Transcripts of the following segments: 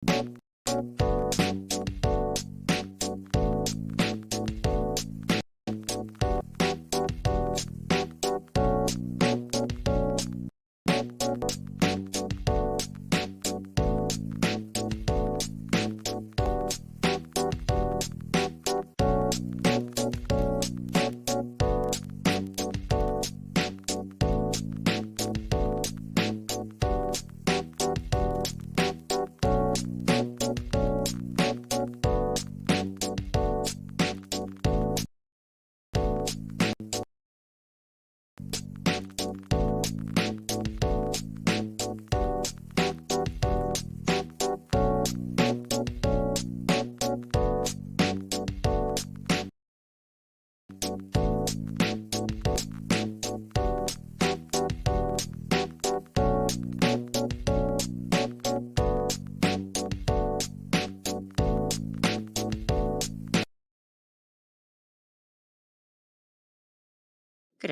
Good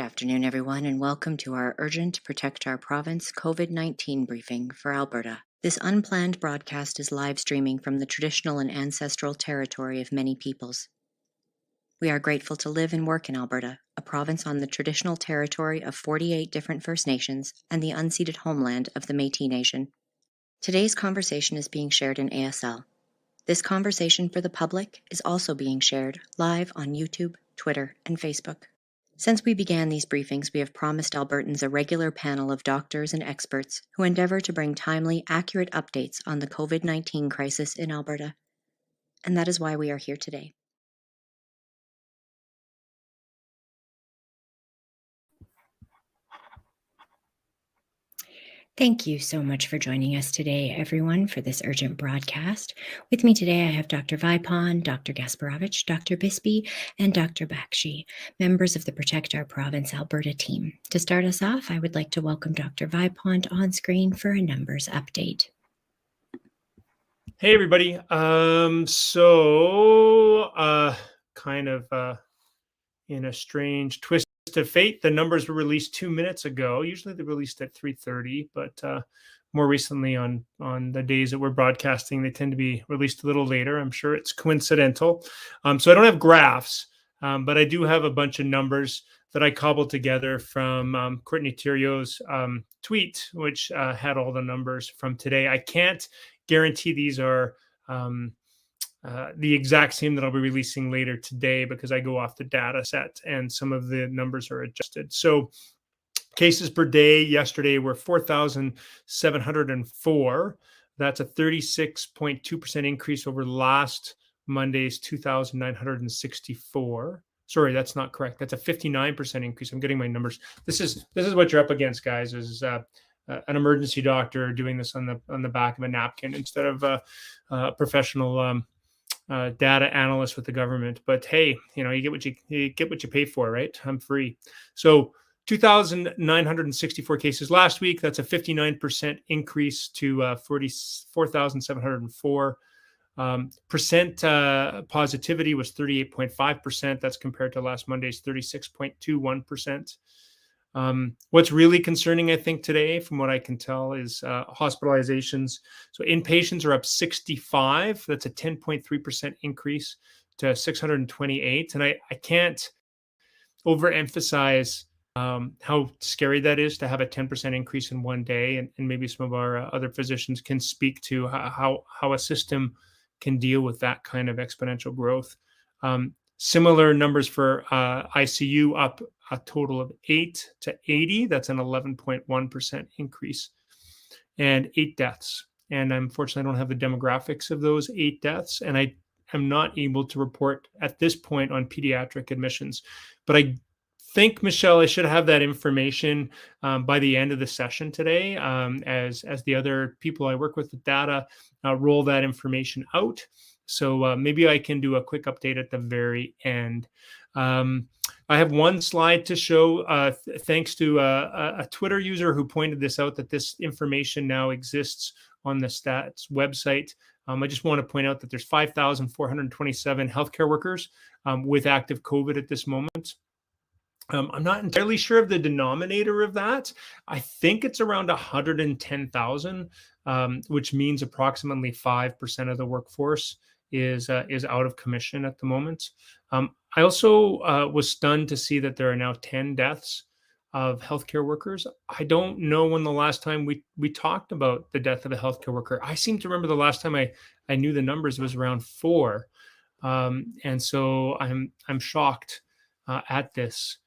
afternoon, everyone, and welcome to our Urgent Protect Our Province COVID-19 briefing for Alberta. This unplanned broadcast is live streaming from the traditional and ancestral territory of many peoples. We are grateful to live and work in Alberta, a province on the traditional territory of 48 different First Nations and the unceded homeland of the Métis Nation. Today's conversation is being shared in ASL. This conversation for the public is also being shared live on YouTube, Twitter, and Facebook. Since we began these briefings, we have promised Albertans a regular panel of doctors and experts who endeavour to bring timely, accurate updates on the COVID-19 crisis in Alberta. And that is why we are here today. Thank you so much for joining us today, everyone, for this urgent broadcast. With me today, I have Dr. Vipond, Dr. Gasperowicz, Dr. Bisby, and Dr. Bakshi, members of the Protect Our Province Alberta team. To start us off, I would like to welcome Dr. Vipond on screen for a numbers update. Hey, everybody. In a strange twist of fate, the numbers were released 2 minutes ago. Usually they're released at 3:30, but more recently on the days that we're broadcasting, they tend to be released a little later. I'm sure it's coincidental. So I don't have graphs, but I do have a bunch of numbers that I cobbled together from Courtney Theriault's tweet, which had all the numbers from today. I can't guarantee these are the exact same that I'll be releasing later today because I go off the data set and some of the numbers are adjusted. So cases per day yesterday were 4,704. That's a 36.2% increase over last Monday's 2,964. Sorry, that's not correct. That's a 59% increase. I'm getting my numbers. This is what you're up against, guys, is an emergency doctor doing this on the back of a napkin instead of a professional data analyst with the government. But hey, you get what you pay for, right? I'm free. So 2,964 cases last week. That's a 59% increase to 44,704. Percent positivity was 38.5%. That's compared to last Monday's 36.21%. What's really concerning, I think, today, from what I can tell, is hospitalizations. So inpatients are up 65. That's a 10.3% increase to 628. And I can't overemphasize how scary that is to have a 10% increase in one day. And maybe some of our other physicians can speak to how a system can deal with that kind of exponential growth. Similar numbers for ICU, up a total of 8 to 80. That's an 11.1% increase, and 8 deaths. And unfortunately, I don't have the demographics of those 8 deaths, and I am not able to report at this point on pediatric admissions. But I think, Michelle, I should have that information by the end of the session today, as the other people I work with data roll that information out. So maybe I can do a quick update at the very end. I have one slide to show, thanks to a Twitter user who pointed this out, that this information now exists on the stats website. I just want to point out that there's 5,427 healthcare workers with active COVID at this moment. I'm not entirely sure of the denominator of that. I think it's around 110,000 which means approximately 5% of the workforce is out of commission at the moment. I also was stunned to see that there are now 10 deaths of healthcare workers. I don't know when the last time we talked about the death of a healthcare worker. I seem to remember the last time I knew the numbers was around 4, and so I'm shocked at this.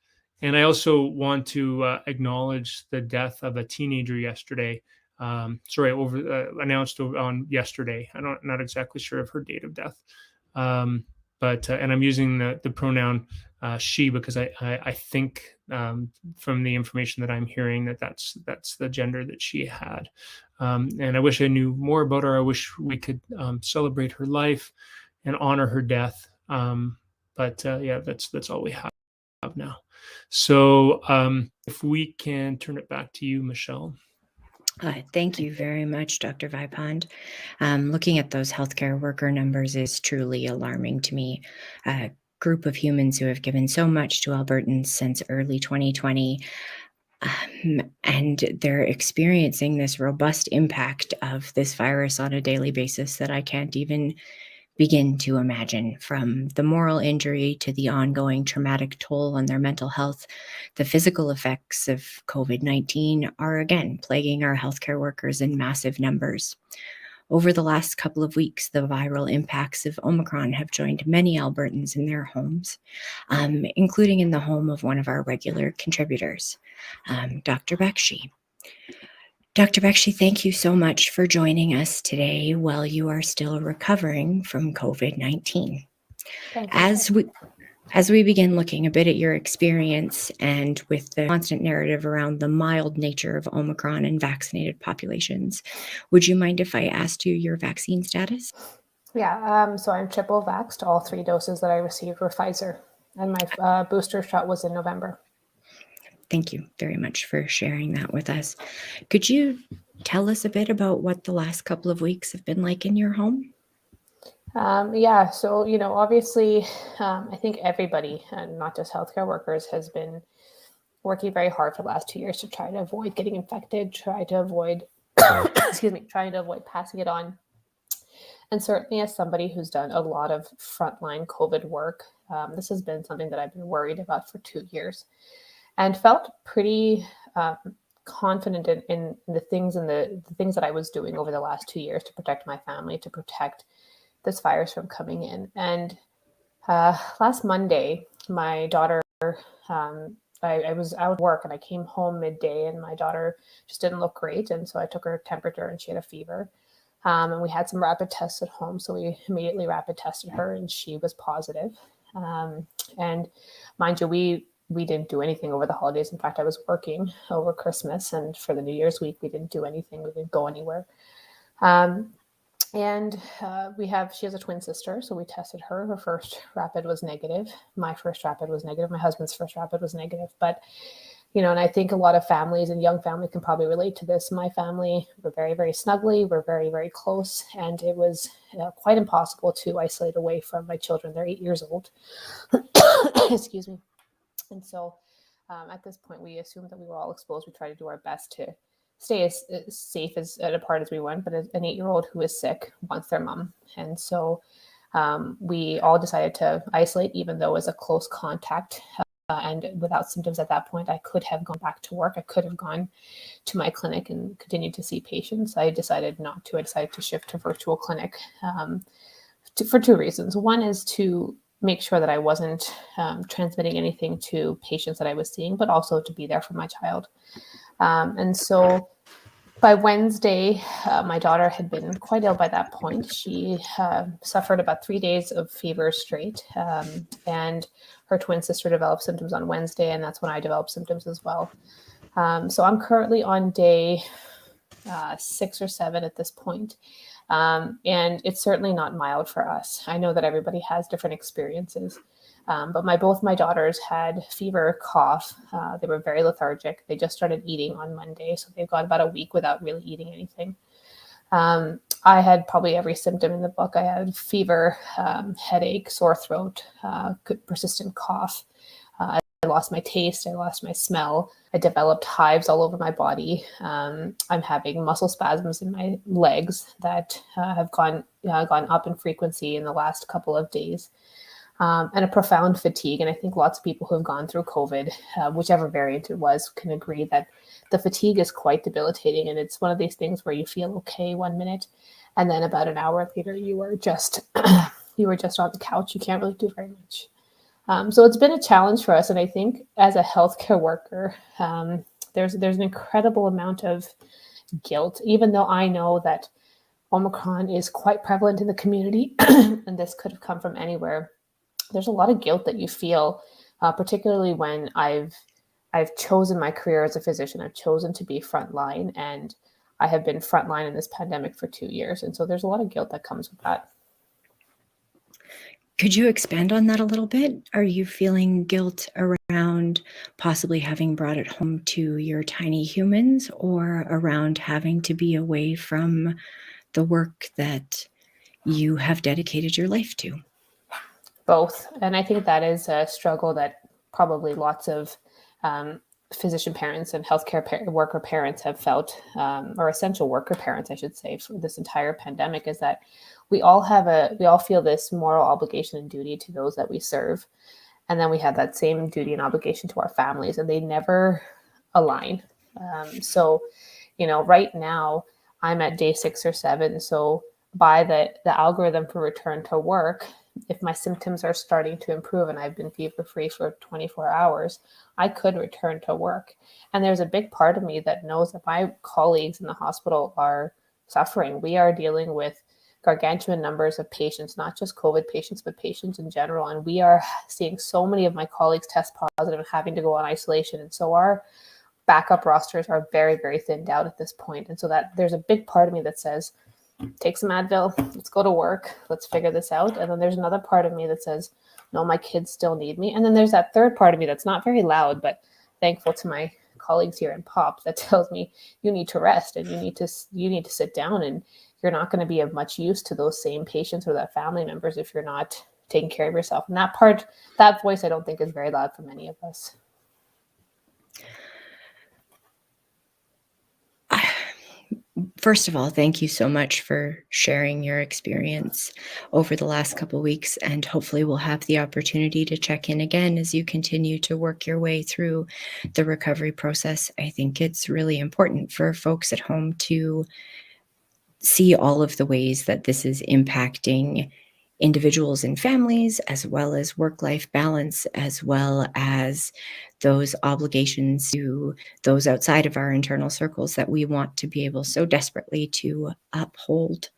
And I also want to acknowledge the death of a teenager yesterday. Announced on yesterday. Not exactly sure of her date of death, but and I'm using the pronoun she because I think from the information that I'm hearing that's the gender that she had, and I wish I knew more about her. I wish we could celebrate her life and honor her death. But yeah, that's all we have now. So if we can turn it back to you, Michelle. Thank you very much, Dr. Vipond. Looking at those healthcare worker numbers is truly alarming to me. A group of humans who have given so much to Albertans since early 2020, and they're experiencing this robust impact of this virus on a daily basis that I can't even begin to imagine. From the moral injury to the ongoing traumatic toll on their mental health, the physical effects of COVID-19 are again plaguing our healthcare workers in massive numbers. Over the last couple of weeks, the viral impacts of Omicron have joined many Albertans in their homes, including in the home of one of our regular contributors, Dr. Bakshi. Dr. Bakshi, thank you so much for joining us today while you are still recovering from COVID-19. Thank you. As we begin looking a bit at your experience and with the constant narrative around the mild nature of Omicron in vaccinated populations, would you mind if I asked you your vaccine status? Yeah, so I'm triple vaxxed. All 3 doses that I received were Pfizer, and my booster shot was in November. Thank you very much for sharing that with us. Could you tell us a bit about what the last couple of weeks have been like in your home? Yeah, so, obviously, I think everybody, and not just healthcare workers, has been working very hard for the last 2 years to try to avoid getting infected, trying to avoid passing it on. And certainly as somebody who's done a lot of frontline COVID work, this has been something that I've been worried about for 2 years and felt pretty confident in the things that I was doing over the last 2 years to protect my family, to protect this virus from coming in. And last Monday, my daughter, I was out of work and I came home midday and my daughter just didn't look great. And so I took her temperature and she had a fever. And we had some rapid tests at home. So we immediately rapid tested her and she was positive. And mind you, we didn't do anything over the holidays. In fact, I was working over Christmas, and for the New Year's week, we didn't do anything. We didn't go anywhere. And she has a twin sister, so we tested her. Her first rapid was negative. My first rapid was negative. My husband's first rapid was negative. But, and I think a lot of families and young families can probably relate to this. My family, we're very, very snuggly. We're very, very close. And it was quite impossible to isolate away from my children. They're 8 years old. Excuse me. And so at this point, we assumed that we were all exposed. We tried to do our best to stay as safe and apart as we went, but an 8-year-old who is sick wants their mom. And so we all decided to isolate, even though as a close contact and without symptoms at that point, I could have gone back to work. I could have gone to my clinic and continued to see patients. I decided not to. I decided to shift to virtual clinic for 2 reasons. One is to make sure that I wasn't transmitting anything to patients that I was seeing, but also to be there for my child. And so by Wednesday, my daughter had been quite ill by that point. She suffered about 3 days of fever straight, and her twin sister developed symptoms on Wednesday, and that's when I developed symptoms as well. So I'm currently on day 6 or 7 at this point. And it's certainly not mild for us. I know that everybody has different experiences, but both my daughters had fever, cough. They were very lethargic. They just started eating on Monday, so they've got about a week without really eating anything. I had probably every symptom in the book. I had fever, headache, sore throat, persistent cough, lost my taste, I lost my smell, I developed hives all over my body. I'm having muscle spasms in my legs that have gone up in frequency in the last couple of days, and a profound fatigue. And I think lots of people who have gone through COVID, whichever variant it was, can agree that the fatigue is quite debilitating. And it's one of these things where you feel okay 1 minute, and then about an hour later, you are just you were just on the couch. You can't really do very much. So it's been a challenge for us. And I think as a healthcare worker, there's an incredible amount of guilt, even though I know that Omicron is quite prevalent in the community and this could have come from anywhere. There's a lot of guilt that you feel, particularly when I've chosen my career as a physician. I've chosen to be frontline, and I have been frontline in this pandemic for 2 years. And so there's a lot of guilt that comes with that. Could you expand on that a little bit? Are you feeling guilt around possibly having brought it home to your tiny humans, or around having to be away from the work that you have dedicated your life to? Both. And I think that is a struggle that probably lots of physician parents and healthcare worker parents have felt, or essential worker parents, I should say, for this entire pandemic, is that we all feel this moral obligation and duty to those that we serve. And then we have that same duty and obligation to our families, and they never align. So, right now I'm at day 6 or 7. So by the algorithm for return to work, if my symptoms are starting to improve and I've been fever-free for 24 hours, I could return to work. And there's a big part of me that knows that my colleagues in the hospital are suffering. We are dealing with gargantuan numbers of patients, not just COVID patients, but patients in general. And we are seeing so many of my colleagues test positive and having to go on isolation. And so our backup rosters are very, very thinned out at this point. And so that there's a big part of me that says, take some Advil, let's go to work, let's figure this out. And then there's another part of me that says, no, my kids still need me. And then there's that third part of me that's not very loud, but thankful to my colleagues here in POP, that tells me you need to rest and you need to sit down, and you're not going to be of much use to those same patients or that family members if you're not taking care of yourself. And that voice, I don't think is very loud for many of us. First of all, thank you so much for sharing your experience over the last couple of weeks, and hopefully we'll have the opportunity to check in again as you continue to work your way through the recovery process. I think it's really important for folks at home to see all of the ways that this is impacting individuals and families, as well as work-life balance, as well as those obligations to those outside of our internal circles that we want to be able so desperately to uphold.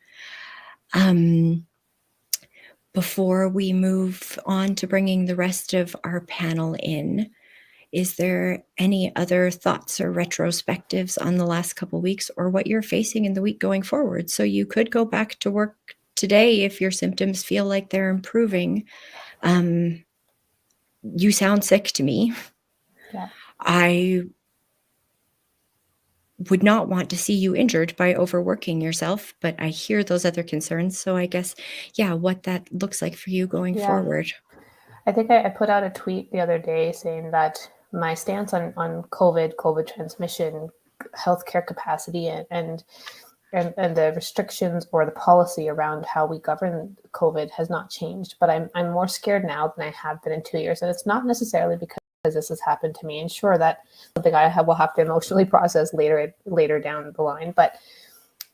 Before we move on to bringing the rest of our panel in, is there any other thoughts or retrospectives on the last couple of weeks, or what you're facing in the week going forward? So you could go back to work today if your symptoms feel like they're improving. You sound sick to me. Yeah. I would not want to see you injured by overworking yourself, but I hear those other concerns. So I guess, what that looks like for you going forward. I think I put out a tweet the other day saying that my stance on COVID transmission, healthcare capacity, and the restrictions or the policy around how we govern COVID has not changed. But I'm more scared now than I have been in 2 years. And it's not necessarily because this has happened to me. And sure, that's something will have to emotionally process later down the line. But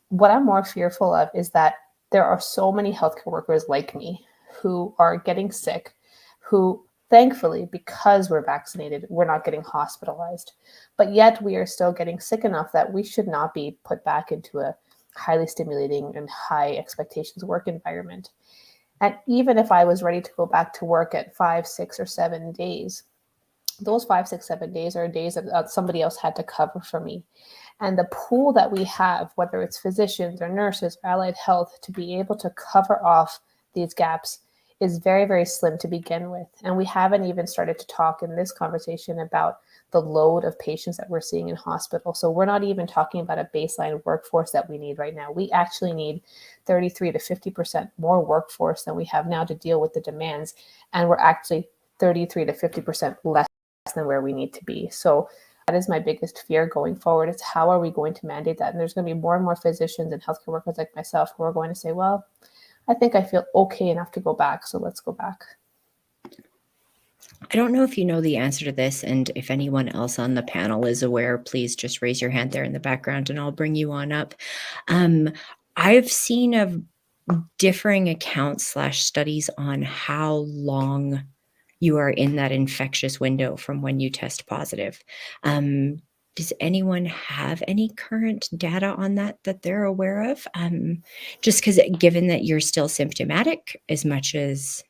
what I'm more fearful of is that there are so many healthcare workers like me who are getting sick, who thankfully, because we're vaccinated, we're not getting hospitalized. But yet we are still getting sick enough that we should not be put back into a highly stimulating and high expectations work environment. And even if I was ready to go back to work at 5, 6, or 7 days, those 5, 6, 7 days are days that somebody else had to cover for me. And the pool that we have, whether it's physicians or nurses or allied health, to be able to cover off these gaps is very, very slim to begin with. And we haven't even started to talk in this conversation about the load of patients that we're seeing in hospital. So we're not even talking about a baseline workforce that we need right now. We actually need 33 to 50% more workforce than we have now to deal with the demands. And we're actually 33 to 50% less than where we need to be. So that is my biggest fear going forward. It's how are we going to mandate that? And there's going to be more and more physicians and healthcare workers like myself who are going to say, well, I think I feel okay enough to go back, so let's go back. I don't know if you know the answer to this, and if anyone else on the panel is aware, please just raise your hand there in the background and I'll bring you on up. I've seen of differing accounts / studies on how long you are in that infectious window from when you test positive. Does anyone have any current data on that they're aware of? Just because given that you're still symptomatic, as much as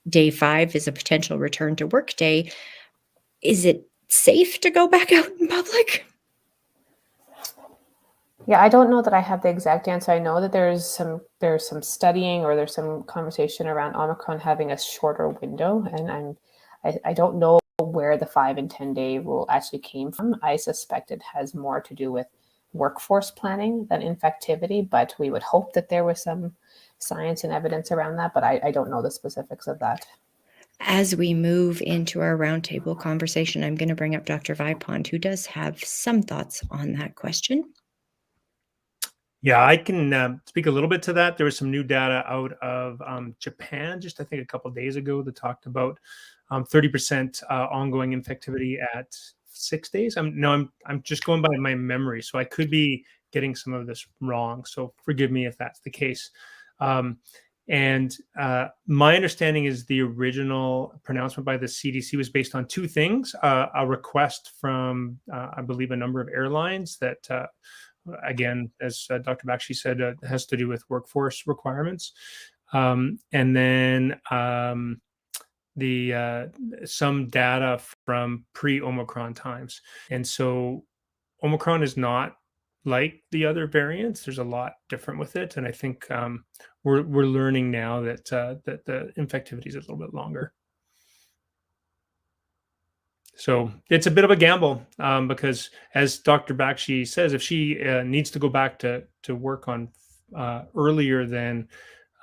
day 5 is a potential return to work day, is it safe to go back out in public? Yeah, I don't know that I have the exact answer. I know that there's some studying or there's some conversation around Omicron having a shorter window, and I don't know where the 5 and 10 day rule actually came from. I suspect it has more to do with workforce planning than infectivity, but we would hope that there was some science and evidence around that, but I don't know the specifics of that. As we move into our roundtable conversation, I'm going to bring up Dr. Vipond, who does have some thoughts on that question. Yeah, I can speak a little bit to that. There was some new data out of Japan, just I think a couple of days ago, that talked about 30% ongoing infectivity at 6 days. I'm just going by my memory, so I could be getting some of this wrong. So forgive me if that's the case. And my understanding is the original pronouncement by the CDC was based on 2 things: a request from, I believe, a number of airlines that. Again, as Dr. Bakshi said, has to do with workforce requirements. And then some data from pre-Omicron times. And so Omicron is not like the other variants. There's a lot different with it. And I think we're learning now that the infectivity is a little bit longer. So it's a bit of a gamble because, as Dr. Bakshi says, if she needs to go back to work on earlier than,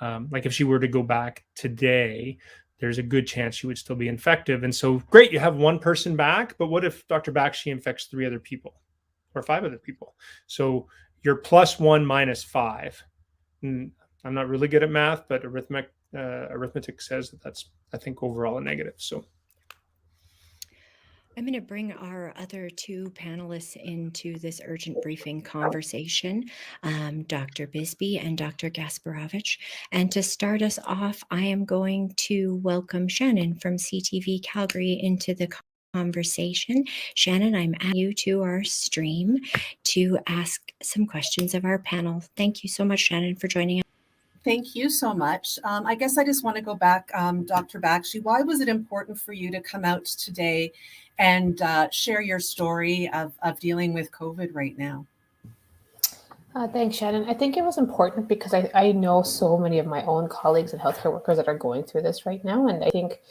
like if she were to go back today, there's a good chance she would still be infective. And so, great, you have 1 person back, but what if Dr. Bakshi infects 3 other people or 5 other people? So you're +1 - 5. And I'm not really good at math, but arithmetic says that that's, I think, overall a negative. So. I'm going to bring our other 2 panelists into this urgent briefing conversation, Dr. Bisby and Dr. Gasperowicz. And to start us off, I am going to welcome Shannon from CTV Calgary into the conversation. Shannon, I'm adding you to our stream to ask some questions of our panel. Thank you so much, Shannon, for joining us. Thank you so much. I guess I just want to go back, Dr. Bakshi. Why was it important for you to come out today and share your story of dealing with COVID right now? Thanks, Shannon. I think it was important because I know so many of my own colleagues and healthcare workers that are going through this right now. And I think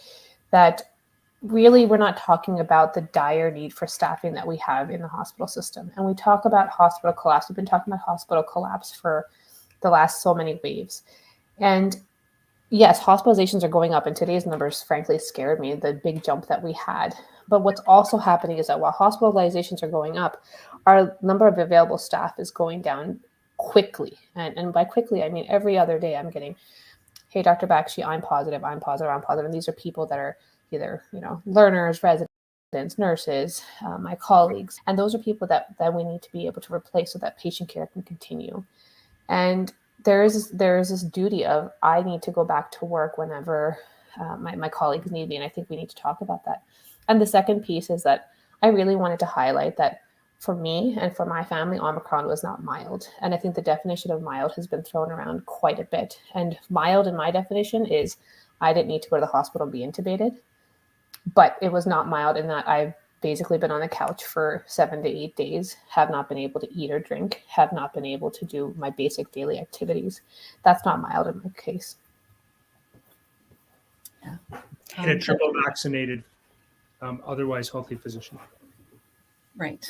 that really we're not talking about the dire need for staffing that we have in the hospital system. And we talk about hospital collapse. We've been talking about hospital collapse for the last so many waves. And yes, hospitalizations are going up, and today's numbers frankly scared me, the big jump that we had. But what's also happening is that while hospitalizations are going up, our number of available staff is going down quickly. And by quickly, I mean every other day I'm getting, hey, Dr. Bakshi, I'm positive. And these are people that are either, learners, residents, nurses, my colleagues. And those are people that we need to be able to replace so that patient care can continue. And there is this duty of I need to go back to work whenever my colleagues need me. And I think we need to talk about that. And the second piece is that I really wanted to highlight that for me and for my family, Omicron was not mild. And I think the definition of mild has been thrown around quite a bit. And mild in my definition is I didn't need to go to the hospital and be intubated. But it was not mild in that I've basically been on the couch for 7 to 8 days, have not been able to eat or drink, have not been able to do my basic daily activities. That's not mild in my case. Yeah. And a triple vaccinated, otherwise healthy physician. Right.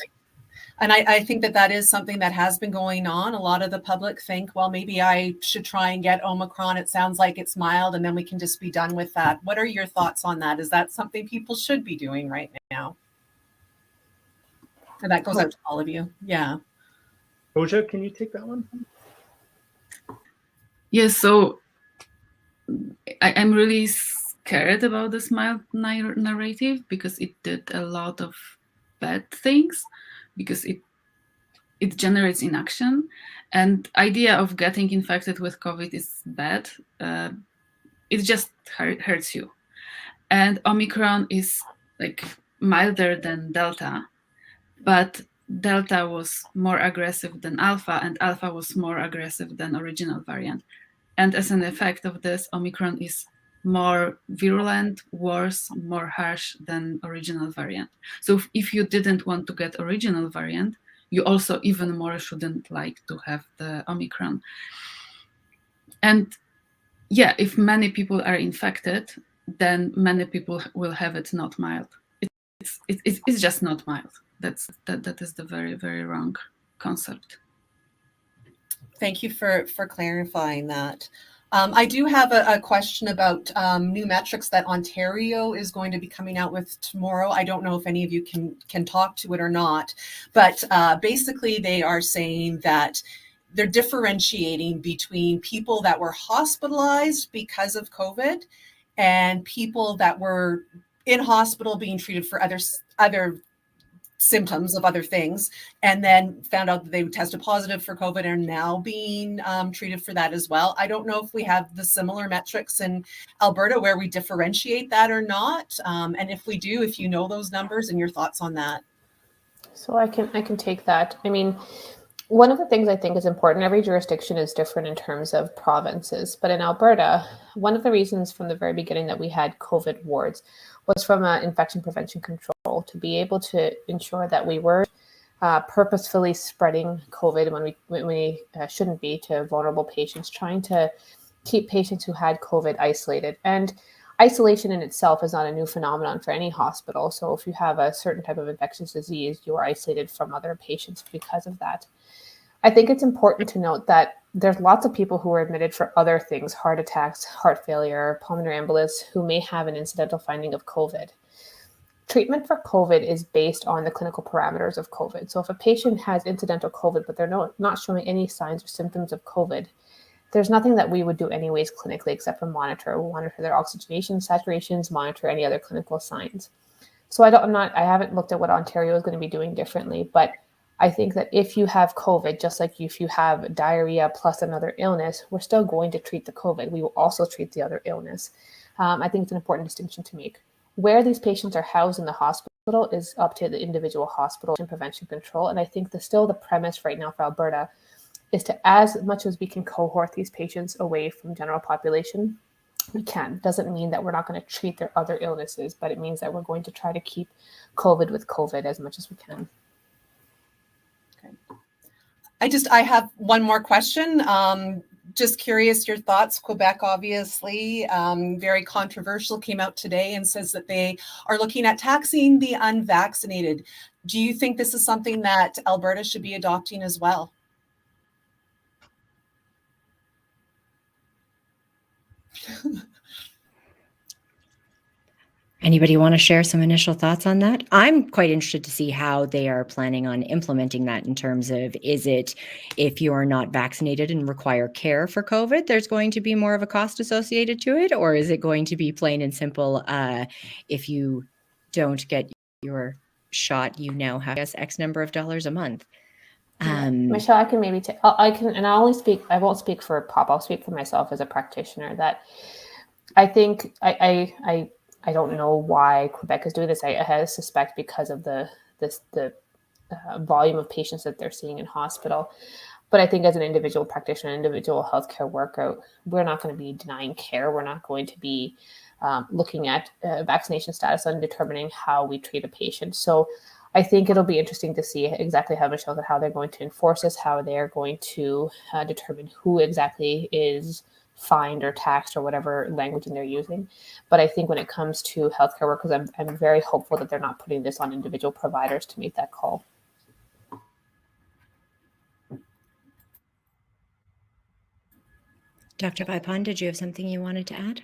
And I think that is something that has been going on. A lot of the public think, well, maybe I should try and get Omicron. It sounds like it's mild, and then we can just be done with that. What are your thoughts on that? Is that something people should be doing right now? And that goes out to all of you. Yeah. Gosia, can you take that one? Yes, so I'm really scared about this mild narrative because it did a lot of bad things, because it generates inaction, and idea of getting infected with COVID is bad. It just hurts you. And Omicron is like milder than Delta, but Delta was more aggressive than Alpha, and Alpha was more aggressive than original variant. And as an effect of this, Omicron is more virulent, worse, more harsh than original variant. So if you didn't want to get original variant, you also even more shouldn't like to have the Omicron. And yeah, if many people are infected, then many people will have it not mild. It's just not mild. That is the very, very wrong concept. Thank you for clarifying that. I do have a question about new metrics that Ontario is going to be coming out with tomorrow. I don't know if any of you can talk to it or not, but basically they are saying that they're differentiating between people that were hospitalized because of COVID and people that were in hospital being treated for other symptoms of other things, and then found out that they tested positive for COVID and are now being treated for that as well. I don't know if we have the similar metrics in Alberta where we differentiate that or not. And if we do, if you know those numbers and your thoughts on that. So I can take that. I mean, one of the things I think is important, every jurisdiction is different in terms of provinces, but in Alberta, one of the reasons from the very beginning that we had COVID wards was from an infection prevention control, to be able to ensure that we were purposefully spreading COVID when we shouldn't be to vulnerable patients, trying to keep patients who had COVID isolated. And isolation in itself is not a new phenomenon for any hospital. So if you have a certain type of infectious disease, you are isolated from other patients because of that. I think it's important to note that there's lots of people who are admitted for other things, heart attacks, heart failure, pulmonary embolus, who may have an incidental finding of COVID. Treatment for COVID is based on the clinical parameters of COVID. So if a patient has incidental COVID, but they're not showing any signs or symptoms of COVID, there's nothing that we would do anyways clinically except for monitor. We'll monitor their oxygenation saturations, monitor any other clinical signs. So I haven't looked at what Ontario is going to be doing differently, but I think that if you have COVID, just like if you have diarrhea plus another illness, we're still going to treat the COVID. We will also treat the other illness. I think it's an important distinction to make. Where these patients are housed in the hospital is up to the individual hospital and prevention control. And I think the premise right now for Alberta is to, as much as we can cohort these patients away from general population, we can. Doesn't mean that we're not going to treat their other illnesses, but it means that we're going to try to keep COVID with COVID as much as we can. I have one more question. Just curious your thoughts. Quebec, obviously, very controversial, came out today and says that they are looking at taxing the unvaccinated. Do you think this is something that Alberta should be adopting as well? Anybody want to share some initial thoughts on that? I'm quite interested to see how they are planning on implementing that in terms of, is it if you are not vaccinated and require care for COVID, there's going to be more of a cost associated to it? Or is it going to be plain and simple, if you don't get your shot, you now have, I guess, X number of dollars a month? Michelle, I can maybe I won't speak for POP, I'll speak for myself as a practitioner, that I think I don't know why Quebec is doing this. I suspect because of the volume of patients that they're seeing in hospital. But I think as an individual practitioner, individual healthcare worker, we're not going to be denying care. We're not going to be looking at vaccination status and determining how we treat a patient. So I think it'll be interesting to see exactly how Michelle said, how they're going to enforce this, how they're going to determine who exactly is fined or taxed or whatever languaging they're using. But I think when it comes to healthcare workers, I'm very hopeful that they're not putting this on individual providers to make that call. Dr. Vipond, did you have something you wanted to add?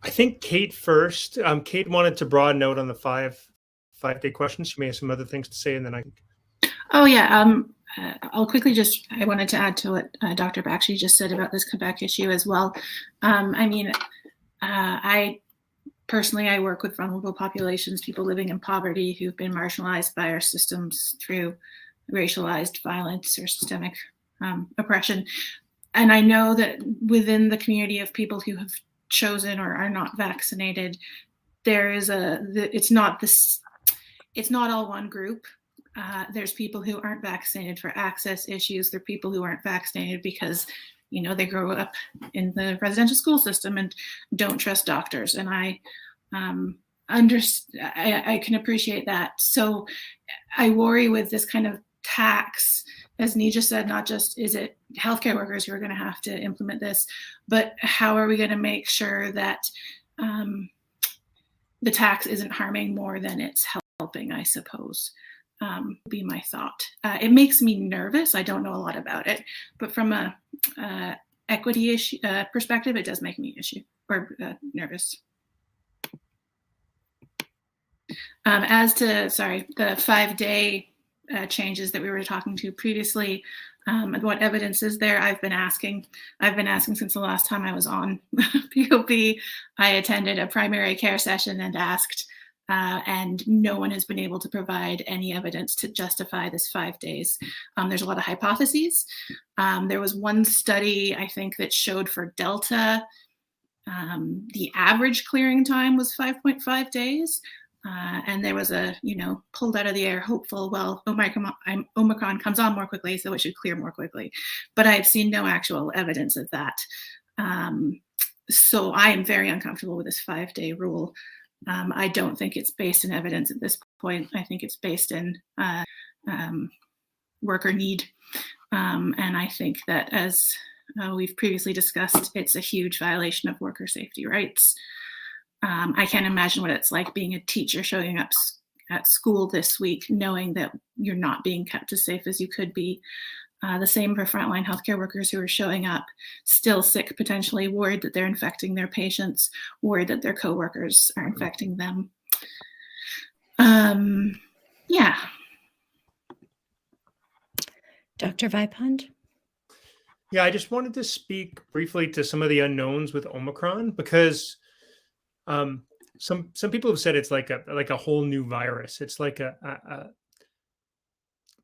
I think Kate first. Kate wanted to broaden out on the five-day questions. She may have some other things to say, and then I. Oh yeah. I'll quickly I wanted to add to what Dr. Bakshi just said about this Quebec issue as well. I personally, I work with vulnerable populations, people living in poverty who've been marginalized by our systems through racialized violence or systemic oppression. And I know that within the community of people who have chosen or are not vaccinated, there is it's not all one group. There's people who aren't vaccinated for access issues. There are people who aren't vaccinated because, they grow up in the residential school system and don't trust doctors. And I can appreciate that. So I worry with this kind of tax, as Neeja said, not just is it healthcare workers who are going to have to implement this, but how are we going to make sure that the tax isn't harming more than it's helping, I suppose. Be my thought. It makes me nervous. I don't know a lot about it, but from a equity issue perspective, it does make me nervous. As to the 5-day changes that we were talking to previously, and what evidence is there? I've been asking since the last time I was on POP. I attended a primary care session and asked. And no one has been able to provide any evidence to justify this 5 days. There's a lot of hypotheses. There was one study, I think, that showed for Delta, the average clearing time was 5.5 days. And there was a, pulled out of the air, hopeful, well, Omicron comes on more quickly, so it should clear more quickly. But I've seen no actual evidence of that. So I am very uncomfortable with this 5-day rule. I don't think it's based in evidence at this point. I think it's based in worker need. And I think that, as we've previously discussed, it's a huge violation of worker safety rights. I can't imagine what it's like being a teacher showing up at school this week, knowing that you're not being kept as safe as you could be. The same for frontline healthcare workers who are showing up, still sick, potentially worried that they're infecting their patients, worried that their coworkers are infecting them. Yeah. Dr. Vipond? Yeah, I just wanted to speak briefly to some of the unknowns with Omicron, because some people have said it's like a whole new virus. It's like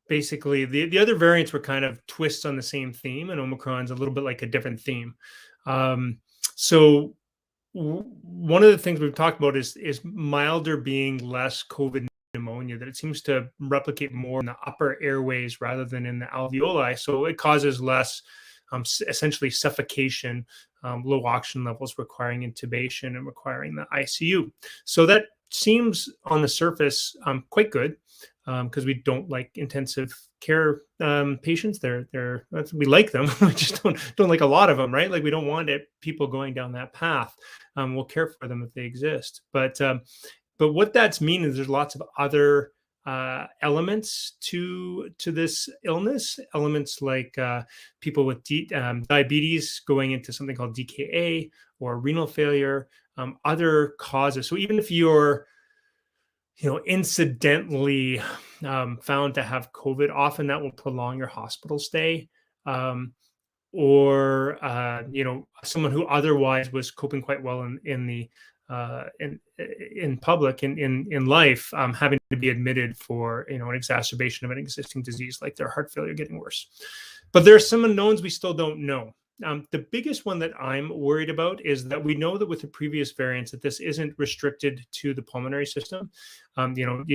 basically, the other variants were kind of twists on the same theme, and Omicron's a little bit like a different theme. So one of the things we've talked about is milder being less COVID pneumonia, that it seems to replicate more in the upper airways rather than in the alveoli. So it causes less essentially suffocation, low oxygen levels requiring intubation and requiring the ICU. So that seems on the surface quite good. Because we don't like intensive care patients. We like them. We just don't like a lot of them, right? Like, we don't want people going down that path. We'll care for them if they exist. But what that's mean is there's lots of other elements to this illness. Elements like people with diabetes going into something called DKA or renal failure. Other causes. So even if you're incidentally found to have COVID, often that will prolong your hospital stay. Or someone who otherwise was coping quite well in public, in life, having to be admitted for an exacerbation of an existing disease, like their heart failure getting worse. But there are some unknowns we still don't know. The biggest one that I'm worried about is that we know that with the previous variants that this isn't restricted to the pulmonary system. You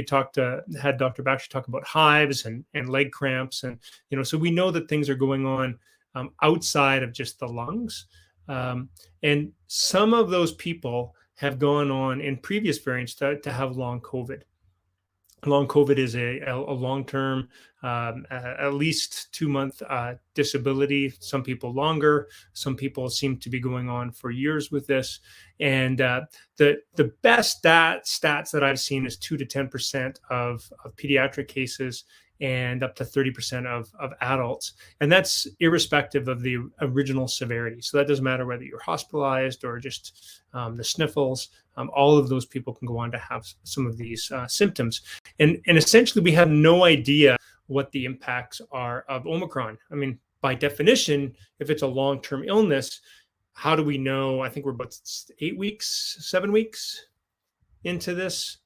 had Dr. Bakshi talk about hives and leg cramps, and so we know that things are going on outside of just the lungs. And some of those people have gone on in previous variants to have long COVID. Long COVID is a long-term, at least 2-month disability. Some people longer. Some people seem to be going on for years with this. And the best stats that I've seen is 2 to 10% of pediatric cases and up to 30% of adults. And that's irrespective of the original severity. So that doesn't matter whether you're hospitalized or just the sniffles. All of those people can go on to have some of these symptoms. And essentially, we have no idea what the impacts are of Omicron. I mean, by definition, if it's a long-term illness, how do we know? I think we're about 7 weeks into this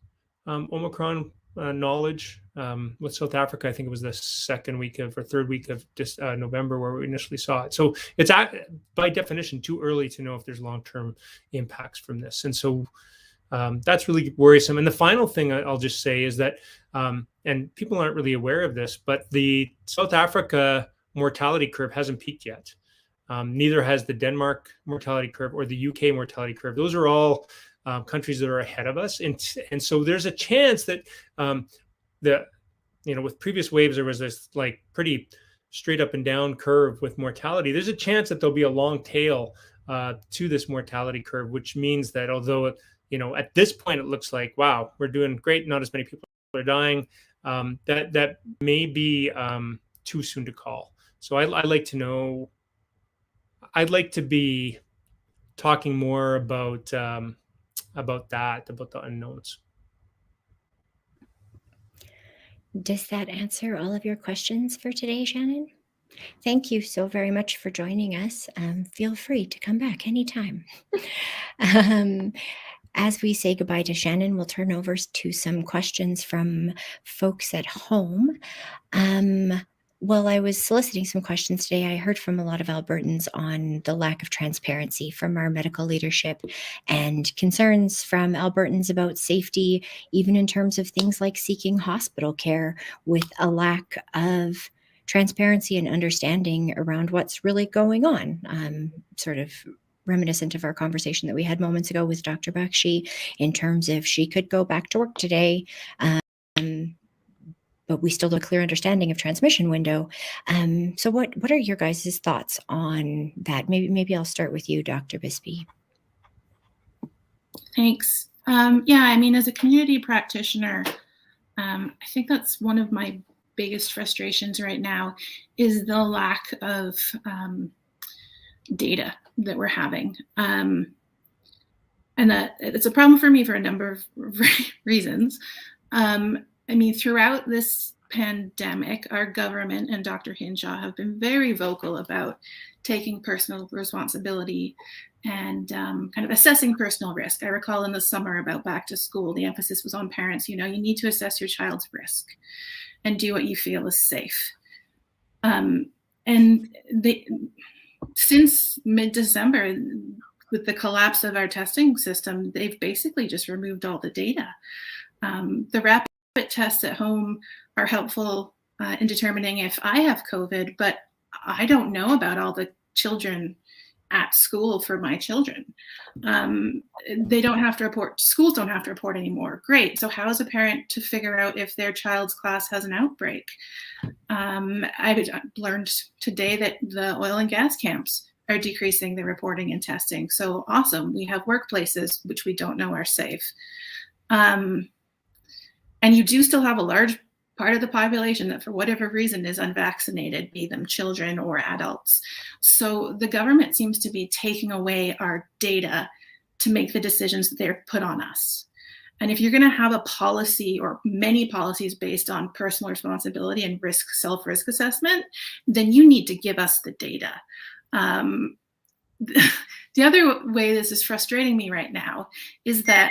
Omicron knowledge. With South Africa, I think it was the third week of November where we initially saw it. So it's by definition too early to know if there's long-term impacts from this. And so that's really worrisome. And the final thing I'll just say is that, and people aren't really aware of this, but the South Africa mortality curve hasn't peaked yet. Neither has the Denmark mortality curve or the UK mortality curve. Those are all countries that are ahead of us. And so there's a chance that with previous waves, there was this like pretty straight up and down curve with mortality. There's a chance that there'll be a long tail to this mortality curve, which means that although, at this point, it looks like, wow, we're doing great. Not as many people are dying. That may be too soon to call. So I'd like to be talking more about the unknowns. Does that answer all of your questions for today, Shannon? Thank you so very much for joining us. Feel free to come back anytime. As we say goodbye to Shannon, we'll turn over to some questions from folks at home. While I was soliciting some questions today, I heard from a lot of Albertans on the lack of transparency from our medical leadership and concerns from Albertans about safety, even in terms of things like seeking hospital care, with a lack of transparency and understanding around what's really going on. Sort of reminiscent of our conversation that we had moments ago with Dr. Bakshi, in terms of she could go back to work today, but we still have a clear understanding of transmission window. So what are your guys' thoughts on that? Maybe I'll start with you, Dr. Bisby. Thanks. As a community practitioner, I think that's one of my biggest frustrations right now is the lack of data that we're having. And that it's a problem for me for a number of reasons. Throughout this pandemic, our government and Dr. Hinshaw have been very vocal about taking personal responsibility and kind of assessing personal risk. I recall in the summer about back to school, the emphasis was on parents. You need to assess your child's risk and do what you feel is safe. Since mid-December, with the collapse of our testing system, they've basically just removed all the data. The rapid tests at home are helpful in determining if I have COVID, but I don't know about all the children at school for my children. They don't have to report, schools don't have to report anymore. Great. So how is a parent to figure out if their child's class has an outbreak? I learned today that the oil and gas camps are decreasing the reporting and testing. So awesome. We have workplaces which we don't know are safe. And you do still have a large part of the population that for whatever reason is unvaccinated, be them children or adults. So the government seems to be taking away our data to make the decisions that they're put on us. And if you're going to have a policy or many policies based on personal responsibility and self-risk assessment, then you need to give us the data. The other way this is frustrating me right now is that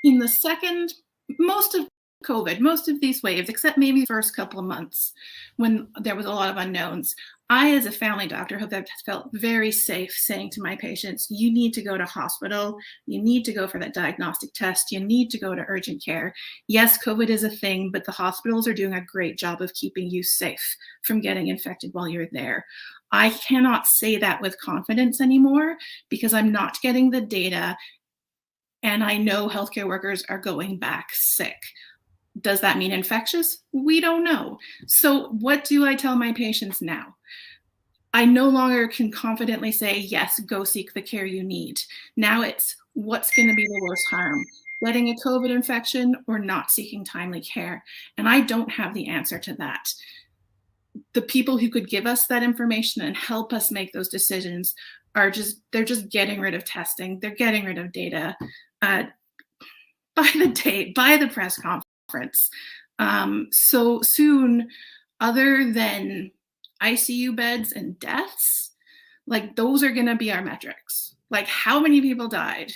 in the most of COVID, most of these waves, except maybe the first couple of months when there was a lot of unknowns, I, as a family doctor, have felt very safe saying to my patients, you need to go to hospital, you need to go for that diagnostic test, you need to go to urgent care. Yes, COVID is a thing, but the hospitals are doing a great job of keeping you safe from getting infected while you're there. I cannot say that with confidence anymore because I'm not getting the data. And I know healthcare workers are going back sick. Does that mean infectious? We don't know. So what do I tell my patients now? I no longer can confidently say, yes, go seek the care you need. Now it's what's going to be the worst harm. getting a COVID infection or not seeking timely care? And I don't have the answer to that. The people who could give us that information and help us make those decisions they're just getting rid of testing. They're getting rid of data by the press conference. So soon, other than ICU beds and deaths, like those are going to be our metrics. Like, how many people died?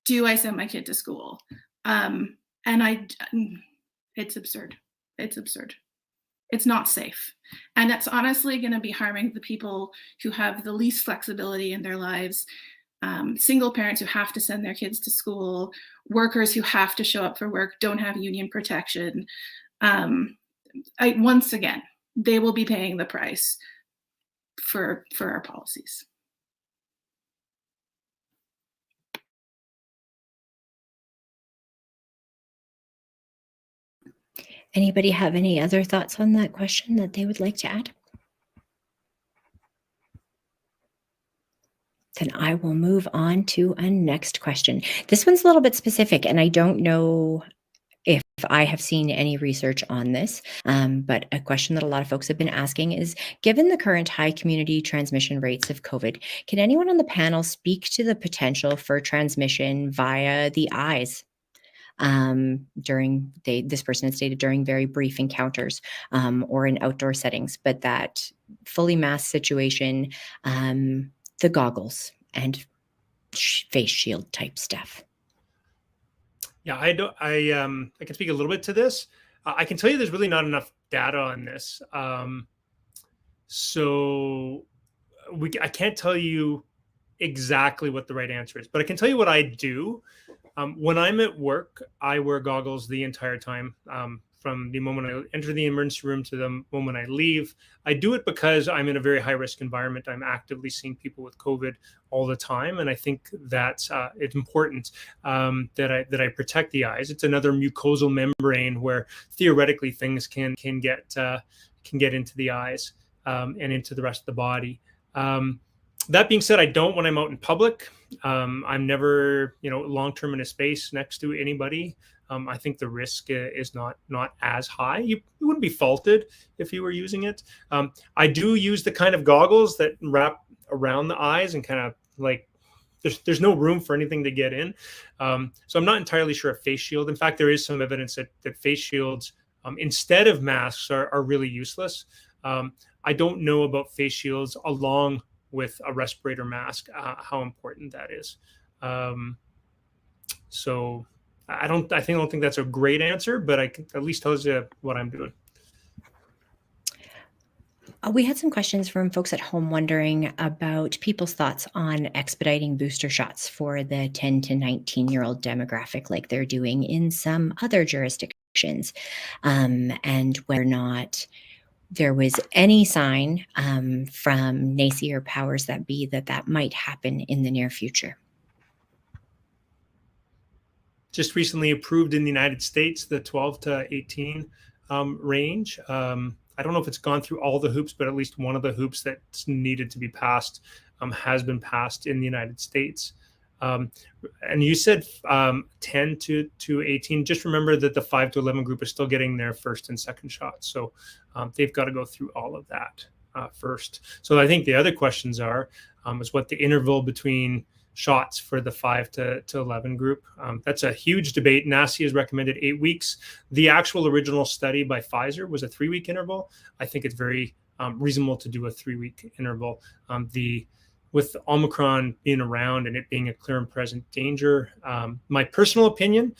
Do I send my kid to school? It's absurd. It's absurd. It's not safe. And that's honestly going to be harming the people who have the least flexibility in their lives. Single parents who have to send their kids to school, workers who have to show up for work, don't have union protection. Once again, they will be paying the price for our policies. Anybody have any other thoughts on that question that they would like to add? Then I will move on to a next question. This one's a little bit specific, and I don't know if I have seen any research on this, but a question that a lot of folks have been asking is, given the current high community transmission rates of COVID, can anyone on the panel speak to the potential for transmission via the eyes? This person had stated during very brief encounters or in outdoor settings, but that fully masked situation, the goggles and face shield type stuff. Yeah, I can speak a little bit to this. I can tell you there's really not enough data on this. So I can't tell you exactly what the right answer is, but I can tell you what I do. When I'm at work, I wear goggles the entire time, from the moment I enter the emergency room to the moment I leave. I do it because I'm in a very high-risk environment. I'm actively seeing people with COVID all the time, and I think that it's important that I protect the eyes. It's another mucosal membrane where theoretically things can get into the eyes and into the rest of the body. That being said, I don't when I'm out in public. I'm never, long-term in a space next to anybody. I think the risk is not as high. You wouldn't be faulted if you were using it. I do use the kind of goggles that wrap around the eyes and kind of like there's no room for anything to get in. So I'm not entirely sure of face shield. In fact, there is some evidence that face shields instead of masks are really useless. I don't know about face shields along with a respirator mask, how important that is. So I don't think that's a great answer, but I can at least tell you what I'm doing. We had some questions from folks at home wondering about people's thoughts on expediting booster shots for the 10 to 19-year-old demographic like they're doing in some other jurisdictions, and whether or not there was any sign from NACI or powers that be that might happen in the near future. Just recently approved in the United States, the 12 to 18 range. I don't know if it's gone through all the hoops, but at least one of the hoops that's needed to be passed has been passed in the United States. And you said 10 to 18. Just remember that the 5 to 11 group is still getting their first and second shots. So they've got to go through all of that first. So I think the other questions is what the interval between shots for the 5 to 11 group. That's a huge debate. NACI has recommended 8 weeks. The actual original study by Pfizer was a 3-week interval. I think it's very reasonable to do a 3-week interval. With Omicron being around and it being a clear and present danger, my personal opinion,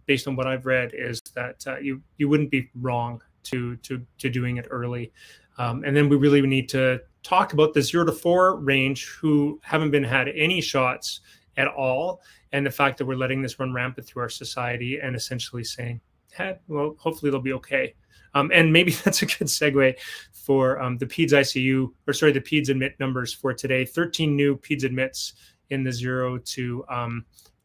based on what I've read, is that you wouldn't be wrong to doing it early. And then we really need to talk about the 0 to 4 range who haven't had any shots at all, and the fact that we're letting this run rampant through our society and essentially saying, hey, well, hopefully they'll be okay. And maybe that's a good segue for the PEDS admit numbers for today. 13 new PEDS admits in the 0 to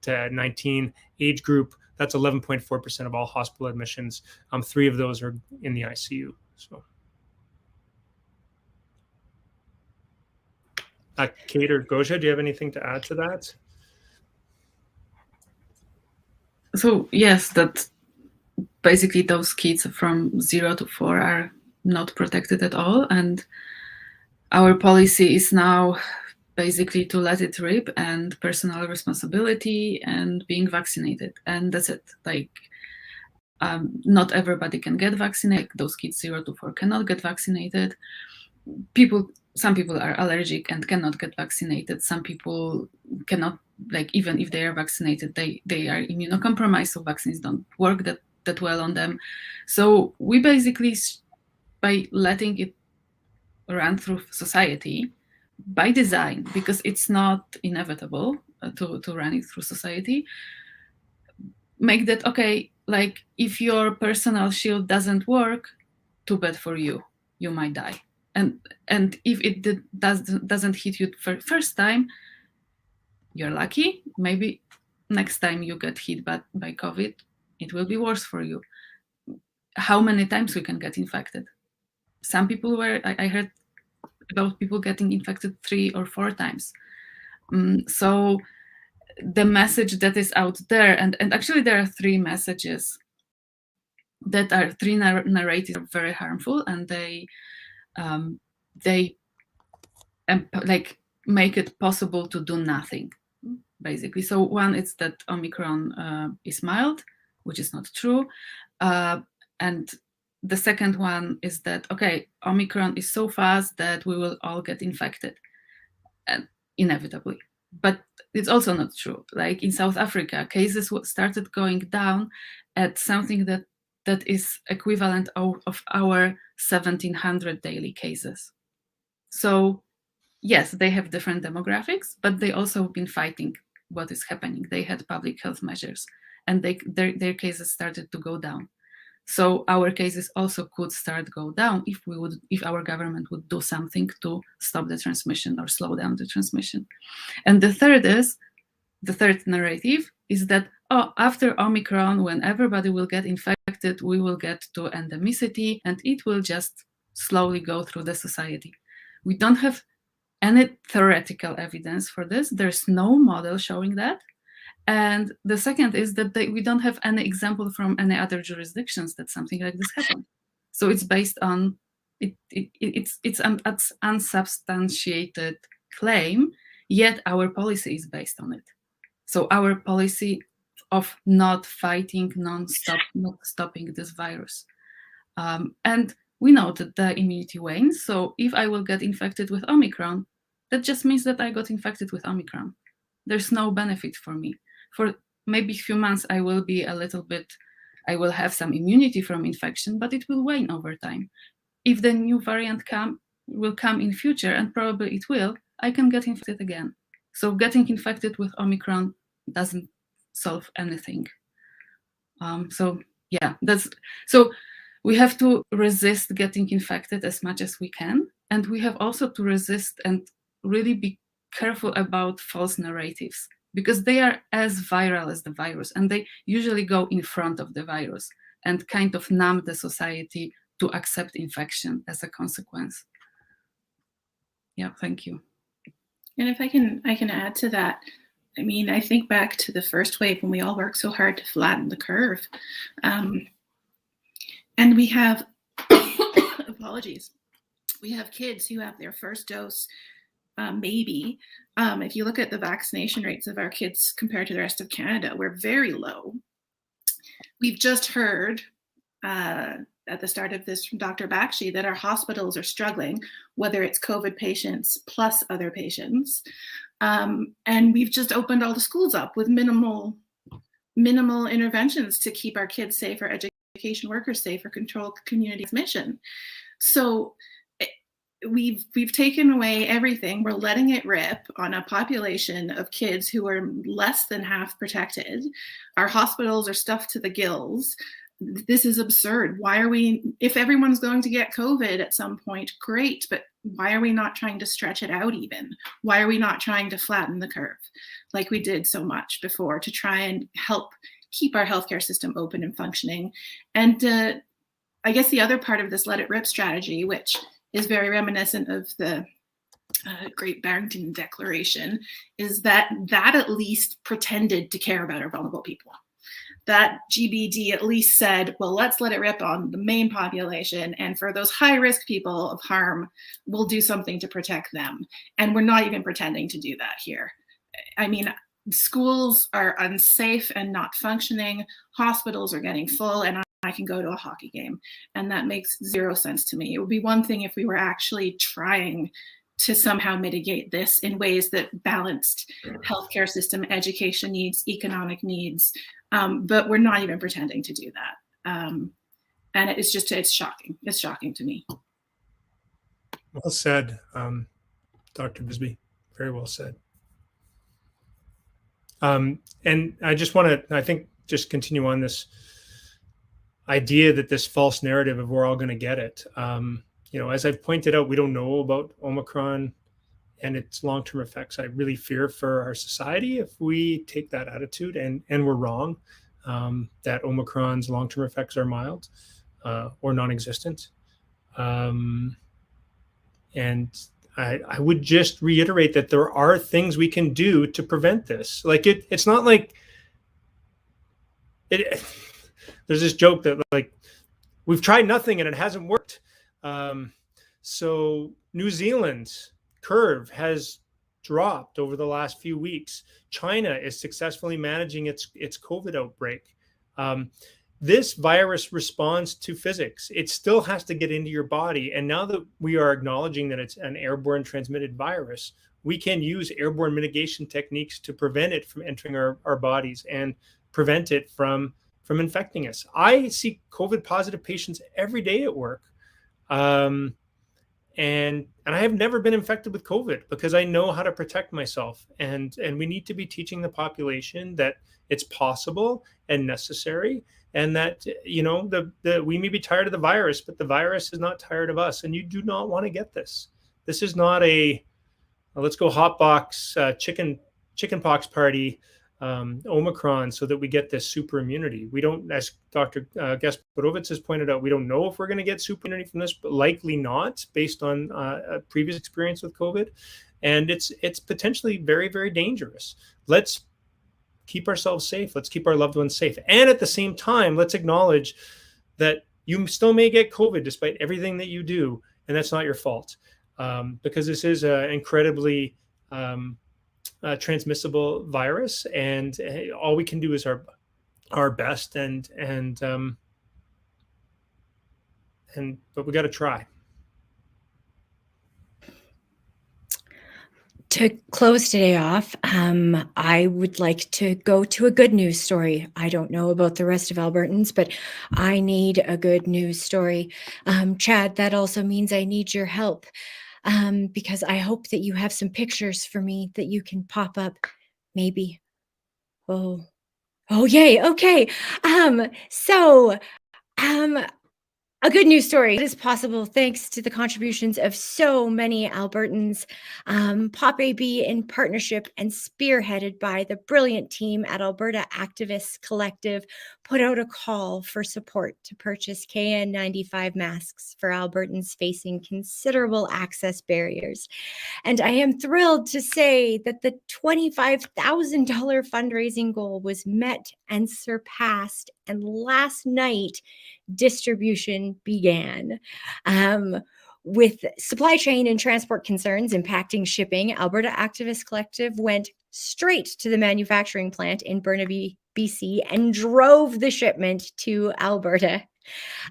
19 age group. That's 11.4% of all hospital admissions. 3 of those are in the ICU. So, Kate or Gosia, do you have anything to add to that? So yes, that basically those kids from 0 to 4 are not protected at all, and our policy is now basically to let it rip and personal responsibility and being vaccinated, and that's it. Like not everybody can get vaccinated. Those kids 0 to 4 cannot get vaccinated. Some people are allergic and cannot get vaccinated. Some people cannot, like even if they are vaccinated, they are immunocompromised, so vaccines don't work that well on them. So we basically, by letting it run through society by design, because it's not inevitable to run it through society, make that, okay, like if your personal shield doesn't work, too bad for you, you might die. And if it doesn't hit you first time, you're lucky. Maybe next time you get hit by COVID, it will be worse for you. How many times we can get infected? Some people I heard about people getting infected 3 or 4 times. So the message that is out there, and actually there are 3 messages that are 3 narratives are very harmful, and they like make it possible to do nothing, basically. So one is that Omicron is mild, which is not true, and the second one is that, okay, Omicron is so fast that we will all get infected, and inevitably. But it's also not true. Like in South Africa, cases started going down at something that is equivalent of our 1,700 daily cases. So yes, they have different demographics, but they also have been fighting what is happening. They had public health measures, and their cases started to go down. So our cases also could start go down if our government would do something to stop the transmission or slow down the transmission. And the third narrative is that, after Omicron, when everybody will get infected, we will get to endemicity and it will just slowly go through the society. We don't have any theoretical evidence for this. There's no model showing that. And the second is that we don't have any example from any other jurisdictions that something like this happened. So it's based on it's an unsubstantiated claim, yet our policy is based on it. So our policy of not fighting non-stop, not stopping this virus. And we know that the immunity wanes. So if I will get infected with Omicron, that just means that I got infected with Omicron. There's no benefit for me. For maybe a few months, I will have some immunity from infection, but it will wane over time. If the new variant will come in future, and probably it will, I can get infected again. So getting infected with Omicron doesn't solve anything. So we have to resist getting infected as much as we can, and we have also to resist and really be careful about false narratives, because they are as viral as the virus, and they usually go in front of the virus and kind of numb the society to accept infection as a consequence. Yeah, thank you. And if I can add to that, I mean, I think back to the first wave when we all worked so hard to flatten the curve. And we have, apologies, we have kids who have their first dose maybe. If you look at the vaccination rates of our kids compared to the rest of Canada, we're very low. We've just heard at the start of this from Dr. Bakshi that our hospitals are struggling, whether it's COVID patients plus other patients. And we've just opened all the schools up with minimal interventions to keep our kids safe, our education workers safe, or control community transmission. So we've taken away everything. We're letting it rip on a population of kids who are less than half protected. Our hospitals are stuffed to the gills. This is absurd. Why are we, if everyone's going to get COVID at some point, great, but why are we not trying to stretch it out even? Why are we not trying to flatten the curve like we did so much before to try and help keep our healthcare system open and functioning? And I guess the other part of this let it rip strategy, which is very reminiscent of the Great Barrington Declaration, is that at least pretended to care about our vulnerable people. that GBD at least said, well, let's let it rip on the main population. And for those high risk people of harm, we'll do something to protect them. And we're not even pretending to do that here. I mean, schools are unsafe and not functioning. Hospitals are getting full, and I can go to a hockey game. And that makes zero sense to me. It would be one thing if we were actually trying to somehow mitigate this in ways that balanced healthcare system, education needs, economic needs. But we're not even pretending to do that. And it's shocking. It's shocking to me. Well said, Dr. Bisby. Very well said. And I just want to, I think, just continue on this idea that this false narrative of we're all going to get it. As I've pointed out, we don't know about Omicron and its long-term effects. I really fear for our society if we take that attitude, and we're wrong, that Omicron's long-term effects are mild or non-existent. And I would just reiterate that there are things we can do to prevent this. Like it's not like it. There's this joke that like we've tried nothing and it hasn't worked. So New Zealand's curve has dropped over the last few weeks. China is successfully managing its COVID outbreak. This virus responds to physics. It still has to get into your body. And now that we are acknowledging that it's an airborne transmitted virus, we can use airborne mitigation techniques to prevent it from entering our bodies and prevent it from infecting us. I see COVID positive patients every day at work. And I have never been infected with COVID because I know how to protect myself. And we need to be teaching the population that it's possible and necessary, and that, we may be tired of the virus, but the virus is not tired of us. And you do not want to get this. This is not a let's go hotbox chicken pox party, Omicron, so that we get this super immunity. We don't, as Dr. Gasperowicz has pointed out, we don't know if we're going to get super immunity from this, but likely not, based on a previous experience with COVID. And it's potentially very, very dangerous. Let's keep ourselves safe. Let's keep our loved ones safe. And at the same time, let's acknowledge that you still may get COVID despite everything that you do, and that's not your fault, because this is an incredibly transmissible virus, and all we can do is our best, but we got to try. To close today off, I would like to go to a good news story. I don't know about the rest of Albertans, but I need a good news story. Chad, that also means I need your help, because I hope that you have some pictures for me that you can pop up, maybe. Oh, yay. Okay. A good news story. It is possible thanks to the contributions of so many Albertans. Pop AB, in partnership and spearheaded by the brilliant team at Alberta Activists Collective, put out a call for support to purchase KN95 masks for Albertans facing considerable access barriers. And I am thrilled to say that the $25,000 fundraising goal was met and surpassed. And last night, distribution began. With supply chain and transport concerns impacting shipping, Alberta Activist Collective went straight to the manufacturing plant in Burnaby, BC, and drove the shipment to Alberta.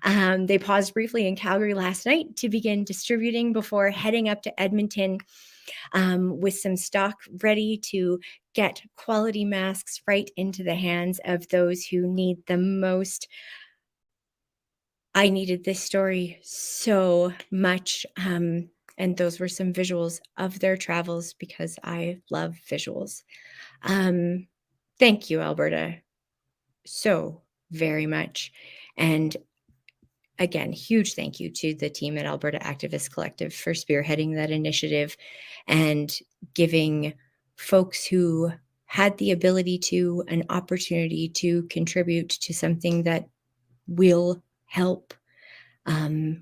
They paused briefly in Calgary last night to begin distributing before heading up to Edmonton with some stock ready to get quality masks right into the hands of those who need them most. I needed this story so much. And those were some visuals of their travels because I love visuals. Thank you, Alberta, so very much. And again, huge thank you to the team at Alberta Activist Collective for spearheading that initiative and giving folks who had the ability to an opportunity to contribute to something that will help,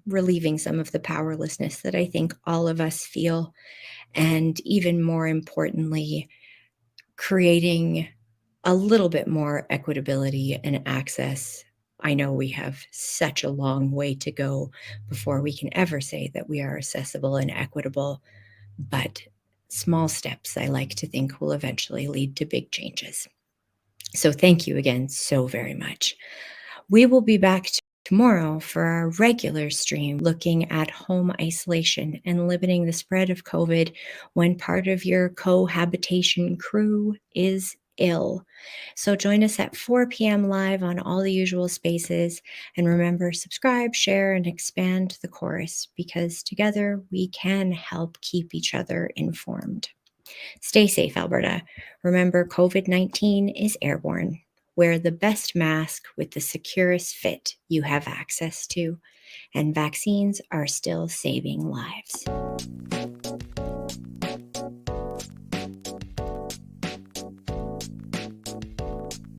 relieving some of the powerlessness that I think all of us feel. And even more importantly, creating a little bit more equitability and access. I know we have such a long way to go before we can ever say that we are accessible and equitable, but small steps, I like to think, will eventually lead to big changes. So thank you again so very much. We will be back tomorrow for our regular stream looking at home isolation and limiting the spread of COVID when part of your cohabitation crew is ill. So join us at 4 p.m. live on all the usual spaces. And remember, subscribe, share, and expand the chorus, because together we can help keep each other informed. Stay safe, Alberta. Remember, COVID-19 is airborne. Wear the best mask with the securest fit you have access to, and vaccines are still saving lives.